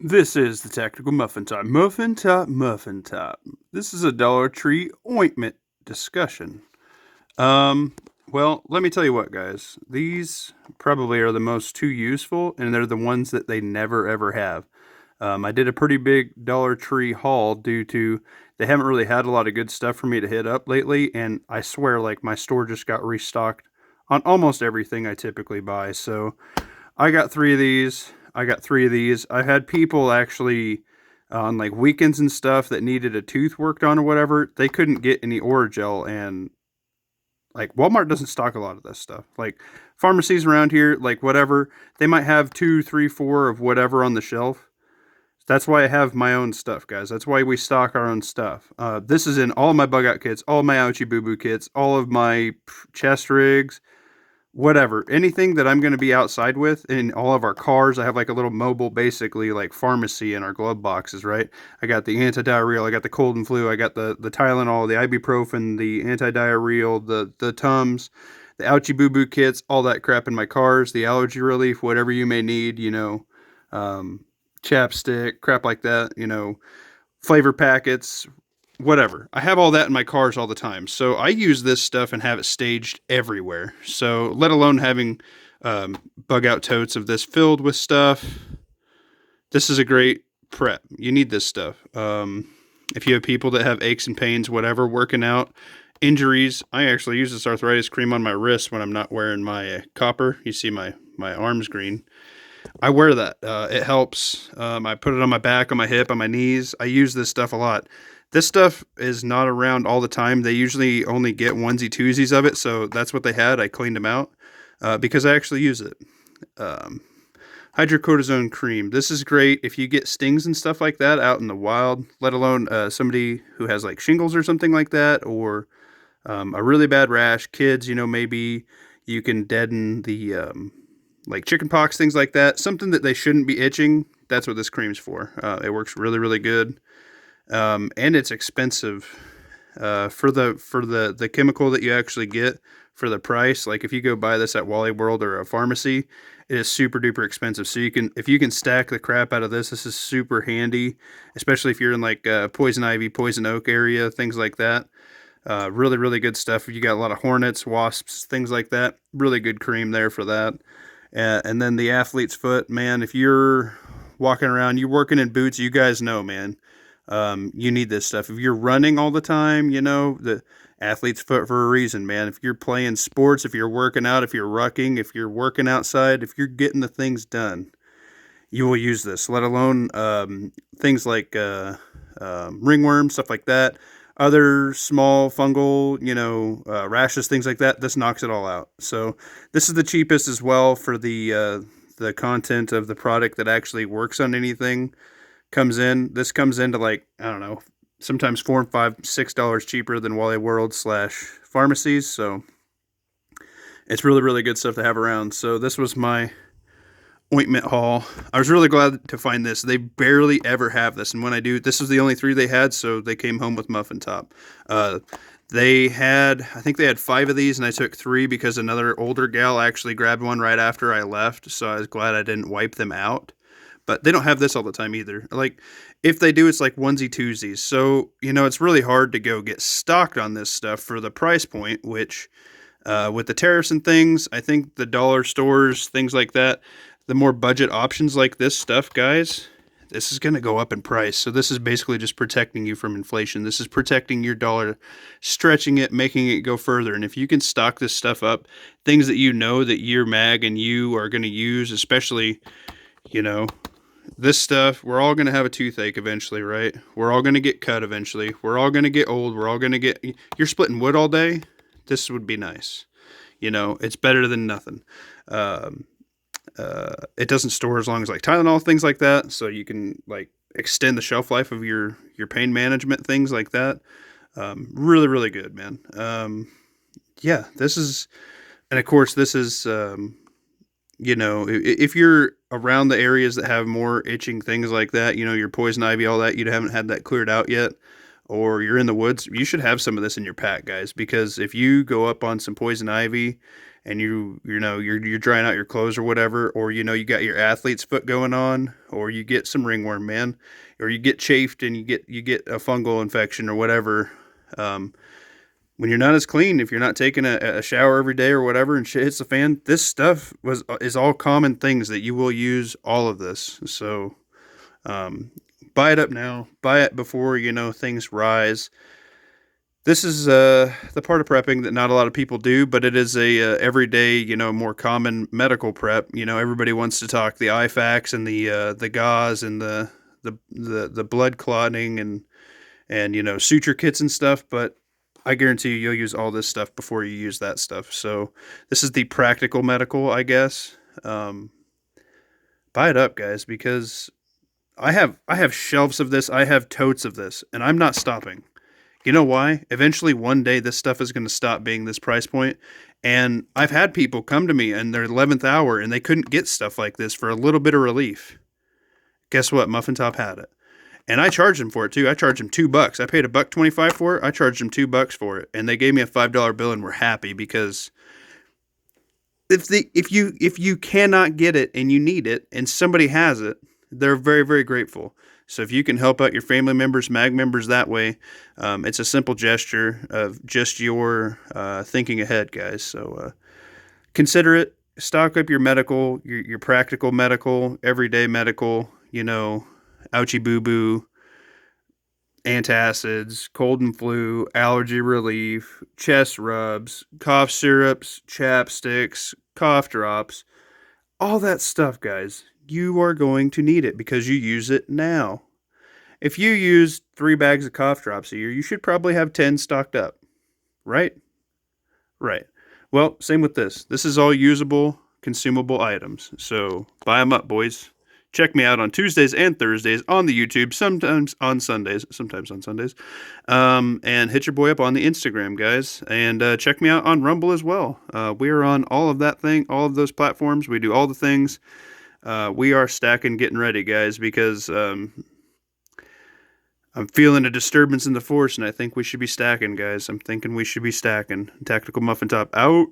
This is the Tactical Muffin Top. Muffin Top, Muffin Top. This is a Dollar Tree ointment discussion. Um, well, let me tell you what, guys. These probably are the most two useful, and they're the ones that they never ever have. I did a pretty big Dollar Tree haul due to they haven't really had a lot of good stuff for me to hit up lately, and I swear, like, my store just got restocked on almost everything I typically buy. So I got three of these. I got three of these. I've had people actually on like weekends and stuff that needed a tooth worked on or whatever. They couldn't get any Oragel, and like Walmart doesn't stock a lot of this stuff. Like pharmacies around here, like whatever, they might have two, three, four of whatever on the shelf. That's why I have my own stuff, guys. That's why we stock our own stuff. This is in all of my bug out kits, all of my ouchie boo boo kits, all of my chest rigs, whatever, anything that I'm going to be outside with in all of our cars. I have like a little mobile, basically like pharmacy in our glove boxes, right? I got the antidiarrheal, I got the cold and flu, I got the Tylenol, the ibuprofen, the antidiarrheal, the Tums, the ouchie boo boo kits, all that crap in my cars, the allergy relief, whatever you may need, um, chapstick, crap like that, flavor packets, whatever. I have all that in my cars all the time. So I use this stuff and have it staged everywhere. So let alone having bug out totes of this filled with stuff. This is a great prep. You need this stuff. If you have people that have aches and pains, whatever, working out, injuries, I actually use this arthritis cream on my wrist when I'm not wearing my copper. You see my arms green. I wear that. It helps. I put it on my back, on my hip, on my knees. I use this stuff a lot. This stuff is not around all the time. They usually only get onesie twosies of it, so that's what they had. I cleaned them out because I actually use it. Um, Hydrocortisone cream. This is great if you get stings and stuff like that out in the wild, let alone somebody who has like shingles or something like that, or a really bad rash. Kids, maybe you can deaden the like chicken pox, things like that. Something that they shouldn't be itching. That's what this cream's for. It works really, really good, and it's expensive for the chemical that you actually get for the price. Like if you go buy this at Wally World or a pharmacy, it is super duper expensive. So if you can stack the crap out of this, this is super handy, especially if you're in like poison ivy, poison oak area, things like that. Really, really good stuff. If you got a lot of hornets, wasps, things like that, really good cream there for that. And then the athlete's foot, man, if you're walking around, you're working in boots, you guys know, man, you need this stuff. If you're running all the time, the athlete's foot for a reason, man. If you're playing sports, if you're working out, if you're rucking, if you're working outside, if you're getting the things done, you will use this, let alone things like ringworm, stuff like that. Other small fungal, rashes, things like that. This knocks it all out. So this is the cheapest as well for the content of the product that actually works on anything comes in. This comes into like, I don't know, sometimes $4 and $5, $6 cheaper than Wally World slash pharmacies. So it's really, really good stuff to have around. So this was my ointment haul. I was really glad to find this. They barely ever have this, and when I do, this is the only three they had, so they came home with muffin top. I think they had five of these, and I took three because another older gal actually grabbed one right after I left, so I was glad I didn't wipe them out. But they don't have this all the time either. Like, if they do, it's like onesie twosies. So, it's really hard to go get stocked on this stuff for the price point, which, with the tariffs and things, I think the dollar stores, things like that, the more budget options like this stuff, guys, this is going to go up in price. So this is basically just protecting you from inflation. This is protecting your dollar, stretching it, making it go further. And if you can stock this stuff up, things that you know that your mag and you are going to use, especially, you know, this stuff, we're all going to have a toothache eventually, right? We're all going to get cut eventually. We're all going to get old. We're all going to get, you're splitting wood all day. This would be nice. It's better than nothing. Um, it doesn't store as long as like Tylenol, things like that. So you can like extend the shelf life of your pain management, things like that. Really, really good, man. Yeah, this is, and of course, this is, if you're around the areas that have more itching things like that, your poison ivy, all that, you haven't had that cleared out yet, or you're in the woods, you should have some of this in your pack, guys, because if you go up on some poison ivy and you're drying out your clothes or whatever, or you got your athlete's foot going on, or you get some ringworm, man, or you get chafed and you get a fungal infection or whatever. Um, when you're not as clean, if you're not taking a shower every day or whatever, and shit hits the fan, this stuff is all common things that you will use all of this. So um, buy it up now. Buy it before things rise. This is the part of prepping that not a lot of people do, but it is a everyday, more common medical prep. Everybody wants to talk the IFAKs and the gauze and the blood clotting and suture kits and stuff, but I guarantee you'll use all this stuff before you use that stuff. So this is the practical medical, I guess. Um, Buy it up, guys, because I have shelves of this. I have totes of this, and I'm not stopping. You know why? Eventually, one day, this stuff is going to stop being this price point. And I've had people come to me in their 11th hour, and they couldn't get stuff like this for a little bit of relief. Guess what? Muffin Top had it. And I charged them for it too. I charged them $2. I paid $1.25 for it. I charged them $2 for it, and they gave me a $5 bill and were happy because if you cannot get it and you need it and somebody has it, they're very, very grateful. So if you can help out your family members, mag members that way, it's a simple gesture of just your thinking ahead, guys. So consider it. Stock up your medical, your practical medical, everyday medical. Ouchie boo boo, antacids, cold and flu, allergy relief, chest rubs, cough syrups, chapsticks, cough drops, all that stuff, guys. You are going to need it because you use it now. If you use 3 bags of cough drops a year, you should probably have 10 stocked up, right? Right. Well, same with this. This is all usable, consumable items. So buy them up, boys. Check me out on Tuesdays and Thursdays on the YouTube, sometimes on Sundays, and hit your boy up on the Instagram, guys, and check me out on Rumble as well. We are on all of all of those platforms. We do all the things. We are stacking, getting ready, guys, because I'm feeling a disturbance in the force, and I think we should be stacking, guys. I'm thinking we should be stacking. Tactical Muffin Top out.